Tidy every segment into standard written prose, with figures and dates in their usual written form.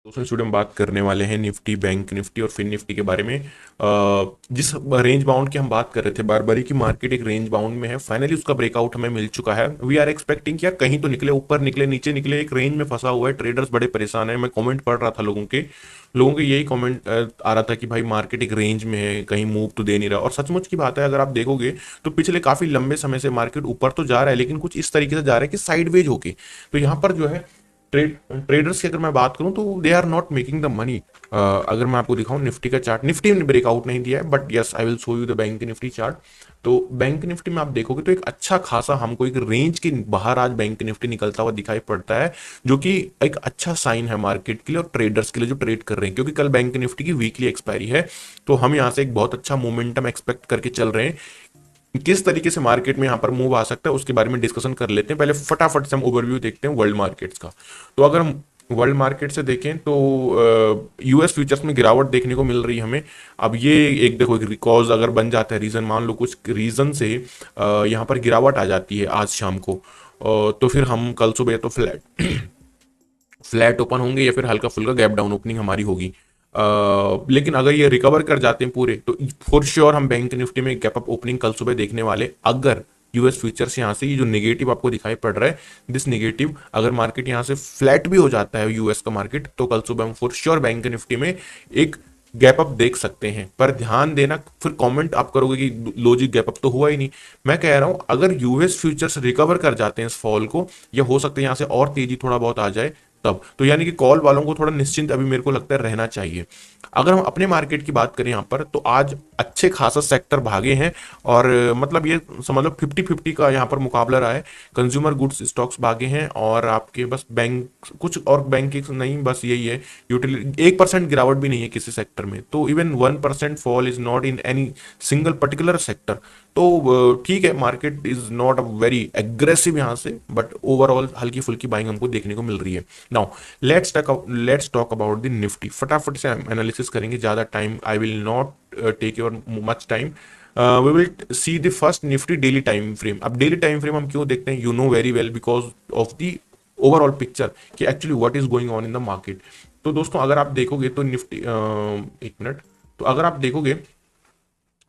दोस्तों इस वीडियो में बात करने वाले हैं निफ्टी, बैंक निफ्टी और फिन निफ्टी के बारे में। जिस रेंज बाउंड की हम बात कर रहे थे बार बारी की मार्केट एक रेंज बाउंड में है, फाइनली उसका ब्रेकआउट हमें मिल चुका है। वी आर एक्सपेक्टिंग कि यार कहीं तो निकले, ऊपर निकले, नीचे निकले, एक रेंज में फंसा हुआ है। ट्रेडर्स बड़े परेशान है। मैं कमेंट पढ़ रहा था लोगों के यही कमेंट आ रहा था कि भाई मार्केट एक रेंज में है, कहीं मूव तो दे नहीं रहा। और सचमुच की बात है, अगर आप देखोगे तो पिछले काफी लंबे समय से मार्केट ऊपर तो जा रहा है, लेकिन कुछ इस तरीके से जा रहा है कि साइडवेज होके। तो यहाँ पर जो है ट्रेडर्स की अगर मैं बात करूं तो they are not making the money. अगर मैं आपको दिखाऊं निफ्टी का चार्ट, निफ्टी ने ब्रेकआउट नहीं दिया है, but yes I will show you the bank Nifty chart. तो बैंक निफ्टी में आप देखोगे तो एक अच्छा खासा हमको एक रेंज के बाहर आज बैंक निफ्टी निकलता हुआ दिखाई पड़ता है, जो कि एक अच्छा साइन है मार्केट के लिए और ट्रेडर्स के लिए जो ट्रेड कर रहे हैं, क्योंकि कल बैंक निफ्टी की वीकली एक्सपायरी है। तो हम यहाँ से एक बहुत अच्छा मोमेंटम एक्सपेक्ट करके चल रहे हैं। किस तरीके से मार्केट में यहाँ पर मूव आ सकता है उसके बारे में डिस्कशन कर लेते हैं। पहले फटाफट से हम ओवरव्यू देखते हैं वर्ल्ड मार्केट्स का। तो अगर हम वर्ल्ड मार्केट से देखें तो यूएस फ्यूचर्स में गिरावट देखने को मिल रही है हमें। अब ये एक देखो, एक कॉज अगर बन जाता है, रीजन मान लो कुछ रीजन से यहाँ पर गिरावट आ जाती है आज शाम को, तो फिर हम कल सुबह या तो फ्लैट फ्लैट ओपन होंगे या फिर हल्का फुल्का गैप डाउन ओपनिंग हमारी होगी। लेकिन अगर ये रिकवर कर जाते हैं पूरे, तो फॉर श्योर हम बैंक निफ्टी में गैप अप ओपनिंग कल सुबह देखने वाले। अगर यूएस फ्यूचर्स यहाँ से ये जो नेगेटिव आपको दिखाई पड़ रहा है, दिस नेगेटिव, अगर मार्केट यहाँ से फ्लैट भी हो जाता है यूएस का मार्केट, तो कल सुबह हम फॉर श्योर बैंक निफ्टी में एक गैप अप देख सकते हैं। पर ध्यान देना, फिर कमेंट आप करोगे कि लॉजिक गैप अप तो हुआ ही नहीं। मैं कह रहा हूं अगर यूएस फ्यूचर्स रिकवर कर जाते हैं इस फॉल को, या हो सकता है यहां से और तेजी थोड़ा बहुत आ जाए, तब तो यानी कि कॉल वालों को थोड़ा निश्चिंत अभी मेरे को लगता है रहना चाहिए। अगर हम अपने मार्केट की बात करें यहाँ पर, तो आज अच्छे खासा सेक्टर भागे हैं। और मतलब ये समझ लो 50-50 का यहाँ पर मुकाबला रहा है। कंज्यूमर गुड्स स्टॉक्स भागे हैं, और आपके बस बैंक, कुछ और बैंक नहीं, बस यही है। यूटिलिटी 1% गिरावट भी नहीं है किसी सेक्टर में, तो even 1% fall is not in any single particular sector. तो ठीक है, market is not a very aggressive यहाँ से, बट ओवरऑल हल्की फुल्की बाइंग हमको देखने को मिल रही है। Now let's talk about the Nifty. फटाफट से एनालिसिस करेंगे, ज्यादा time I will not take your much time. We will see the first Nifty daily time frame. अब डेली टाइम फ्रेम हम क्यों देखते हैं, you know very well, because of the overall picture कि actually what is going on in the market. तो दोस्तों अगर आप देखोगे तो निफ्टी, एक मिनट, तो अगर आप देखोगे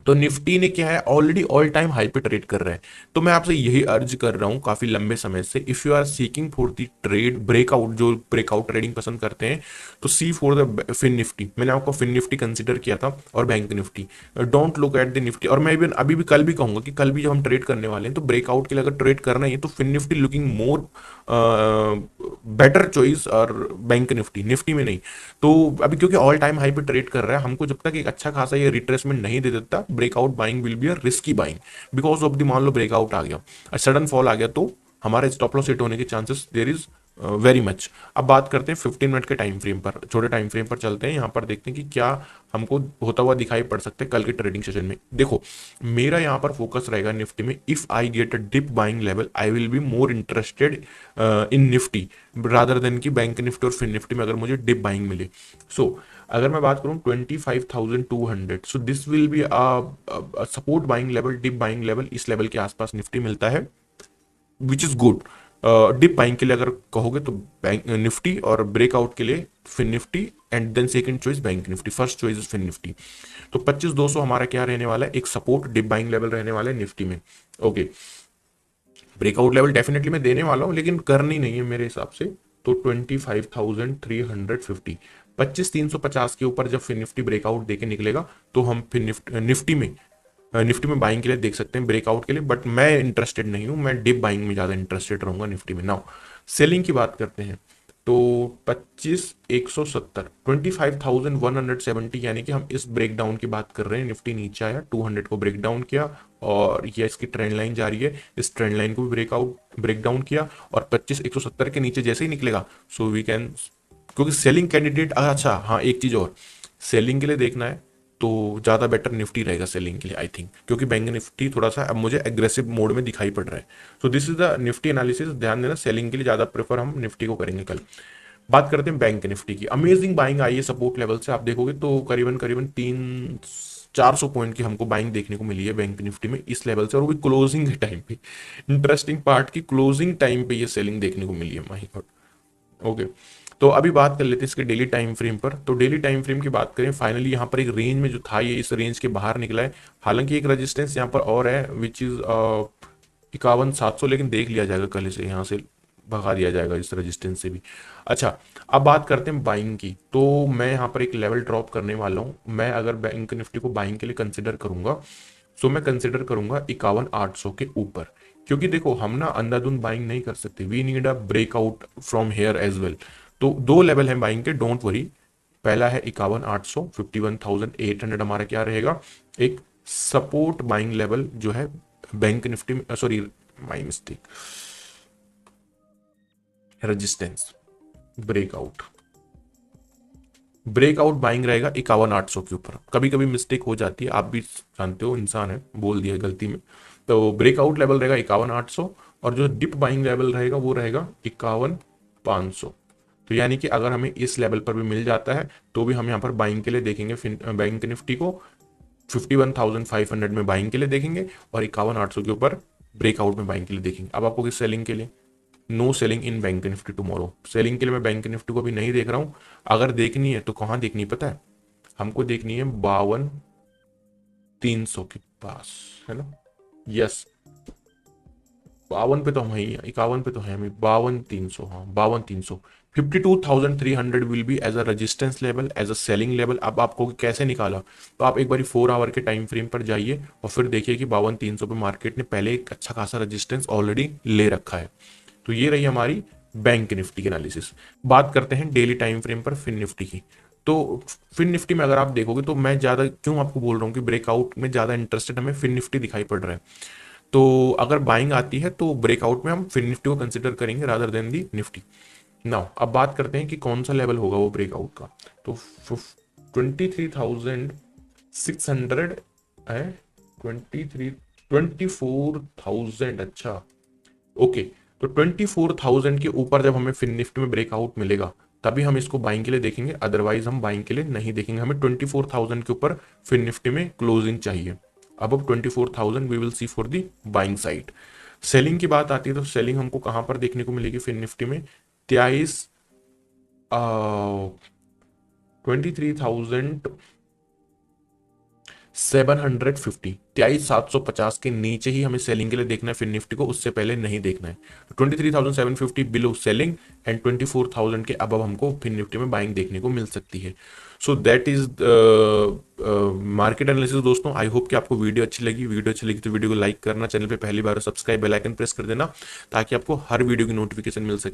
तो निफ्टी ने क्या है, ऑलरेडी ऑल टाइम हाई पे ट्रेड कर रहा है। तो मैं आपसे यही अर्ज कर रहा हूं काफी लंबे समय से, if you are seeking for the trade breakout, जो ब्रेकआउट ट्रेडिंग पसंद करते हैं, तो see for the Fin Nifty. मैंने आपको फिन निफ्टी कंसीडर किया था और Bank Nifty. Don't look at the Nifty. और मैं इवन अभी भी कल भी कहूंगा कि कल भी जब हम ट्रेड करने वाले हैं, तो ब्रेकआउट के लिए अगर ट्रेड करना ही है तो Fin Nifty looking more better choice, और बैंक निफ्टी, निफ्टी में नहीं। तो अभी क्योंकि ऑल टाइम हाई पे ट्रेड कर रहा है, हमको जब तक एक अच्छा खासा ये रिट्रेसमेंट नहीं दे देता, breakout buying will be a risky buying. Because of the, मान लो ब्रेकआउट आ गया, सडन फॉल आ गया, तो हमारे स्टॉप लॉस हिट होने के chances there is very much. अब बात करते हैं 15 मिनट के टाइम फ्रेम पर, छोटे टाइम फ्रेम पर चलते हैं। यहाँ पर देखते हैं कि क्या हमको होता हुआ दिखाई पड़ सकता है कल के ट्रेडिंग सेशन में। देखो, मेरा यहाँ पर फोकस रहेगा निफ्टी में। If I get a dip buying level, I will be more interested in Nifty rather than की बैंक निफ्टी और फिन निफ्टी में अगर मुझे डिप बाइंग मिले। सो अगर मैं बात करूं 25,200, so this will be support buying level, dip buying level, इस लेवल के आसपास निफ्टी मिलता है, which is good. Dip buying के लिए अगर कहोगे तो बैंक निफ्टी, और ब्रेकआउट के लिए Fin Nifty, and then second choice Bank Nifty, first choice is Fin Nifty. तो 25,200 हमारा क्या रहने वाला है, एक सपोर्ट डिप बाइंग लेवल रहने वाला है निफ्टी में। ओके, ब्रेकआउट लेवल डेफिनेटली मैं देने वाला हूं, लेकिन करनी नहीं है मेरे हिसाब से। तो 25,350, 25,350 के ऊपर जब फिर निफ्टी ब्रेकआउट देके निकलेगा, तो हम फिर निफ्टी में बाइंग के लिए देख सकते हैं, ब्रेकआउट के लिए। बट मैं इंटरेस्टेड नहीं हूं, मैं डिप बाइंग में ज्यादा इंटरेस्टेड रहूंगा निफ्टी में। नाउ सेलिंग की बात करते हैं। तो 25,170, 25,170, यानी कि हम इस ब्रेकडाउन की बात कर रहे हैं। निफ्टी नीचे आया, 200 को ब्रेक डाउन किया, और ये इसकी ट्रेंड लाइन जा रही है, इस ट्रेंड लाइन को भी ब्रेक डाउन किया, और 25,170 के नीचे जैसे ही निकलेगा, सो वी कैन, क्योंकि सेलिंग कैंडिडेट, अच्छा हाँ एक चीज और, सेलिंग के लिए देखना है तो ज्यादा बेटर निफ्टी रहेगा सेलिंग के लिए आई थिंक, क्योंकि बैंक निफ्टी थोड़ा सा अब मुझे एग्रेसिव मोड में दिखाई पड़ रहा है। So this is the Nifty analysis. ध्यान देना, सेलिंग के लिए ज्यादा प्रेफर हम निफ्टी को करेंगे कल। बात करते हैं बैंक निफ्टी की। अमेजिंग बाइंग आई है सपोर्ट लेवल से, आप देखोगे तो करीबन करीबन 300-400 पॉइंट की हमको बाइंग देखने को मिली है बैंक निफ्टी में इस लेवल से, और वो भी क्लोजिंग के टाइम पे। इंटरेस्टिंग पार्ट की क्लोजिंग टाइम पे ये सेलिंग देखने को मिली है, माय गॉड। ओके, तो अभी बात कर लेते हैं इसके डेली टाइम फ्रेम पर। तो डेली टाइम फ्रेम की बात करें, फाइनली यहाँ पर एक रेंज में जो था ये इस रेंज के बाहर निकला है। हालांकि एक रेजिस्टेंस यहाँ पर और है विच इज 51,700, लेकिन देख लिया जाएगा कल इसे यहाँ से भगा दिया जाएगा इस रेजिस्टेंस से भी। अच्छा, अब बात करते हैं बाइंग की। तो मैं यहाँ पर एक लेवल ड्रॉप करने वाला हूँ। मैं अगर बैंक निफ्टी को बाइंग के लिए कंसिडर करूंगा, सो मैं कंसिडर करूंगा 51,800 के ऊपर, क्योंकि देखो हम ना अंधाधुंध बाइंग नहीं कर सकते, we need a breakout from here as well. तो दो लेवल हैं बाइंग के, डोंट वरी। पहला है 51,800, 51,800 हमारा क्या रहेगा, एक सपोर्ट बाइंग लेवल जो है बैंक निफ्टी में, sorry my mistake, resistance breakout, breakout buying रहेगा 51,800 के ऊपर। कभी कभी मिस्टेक हो जाती है, आप भी जानते हो, इंसान है, बोल दिया गलती में। तो ब्रेकआउट लेवल रहेगा 51,800, और जो डिप बाइंग लेवल रहेगा वो रहेगा 51,500। तो यानी कि अगर हमें इस लेवल पर भी मिल जाता है तो भी हम यहाँ पर बाइंग के लिए देखेंगे बैंक निफ्टी को 51,500 में बाइंग के लिए देखेंगे, और 51,800 के ऊपर ब्रेकआउट में बाइंग के लिए देखेंगे। अब आपको किस सेलिंग के लिए, नो सेलिंग इन बैंक निफ्टी टुमारो। सेलिंग के लिए मैं बैंक निफ्टी को भी नहीं देख रहा हूं। अगर देखनी है तो कहां देखनी है पता है, हमको देखनी है 52,300 के पास, है ना। यस, 52 पे तो हम ही, 51 पे तो है हमें, 52,300, हाँ 52,300। 52,300 will be as a resistance level, as a selling level. अब आपको कैसे निकाला, तो आप एक बार 4 आवर के टाइम फ्रेम पर जाइए और फिर देखिए कि 52,300 पे मार्केट ने पहले एक अच्छा खासा रेजिस्टेंस ऑलरेडी ले रखा है। तो ये रही हमारी बैंक निफ्टी की एनालिसिस। बात करते हैं डेली टाइम फ्रेम पर फिन निफ्टी की। तो फिन निफ्टी में अगर आप देखोगे, तो मैं ज्यादा क्यों आपको बोल रहा हूँ कि ब्रेकआउट में ज्यादा इंटरेस्टेड हमें फिन निफ्टी दिखाई पड़ रहा है। तो अगर बाइंग आती है तो ब्रेकआउट में हम फिन निफ्टी को कंसिडर करेंगे रादर देन दी निफ्टी। नाउ अब बात करते हैं कि कौन सा लेवल होगा वो ब्रेकआउट का। तो 23,600 है, 24,000, अच्छा ओके। तो 24,000 के ऊपर जब हमें फिन निफ्टी में ब्रेकआउट मिलेगा तभी हम इसको बाइंग के लिए देखेंगे, अदरवाइज हम बाइंग के लिए नहीं देखेंगे। हमें 24,000 के ऊपर फिन निफ्टी में क्लोजिंग चाहिए। अब 24,000 we will see for the buying side. Selling की बात आती है तो सेलिंग हमको कहां पर देखने को मिलेगी फिन निफ्टी में, 23,750 के नीचे ही हमें सेलिंग के लिए देखना है फिन निफ्टी को, उससे पहले नहीं देखना है। 23,750 बिलो सेलिंग, एंड 24,000 के अब हमको फिन निफ्टी में बाइंग देखने को मिल सकती है। So that is market analysis दोस्तों। आई होप कि आपको वीडियो अच्छी लगी। वीडियो अच्छी लगी तो वीडियो को लाइक करना, चैनल पे पहली बार सब्सक्राइब, बेल आइकन प्रेस कर देना, ताकि आपको हर वीडियो की नोटिफिकेशन मिल सके।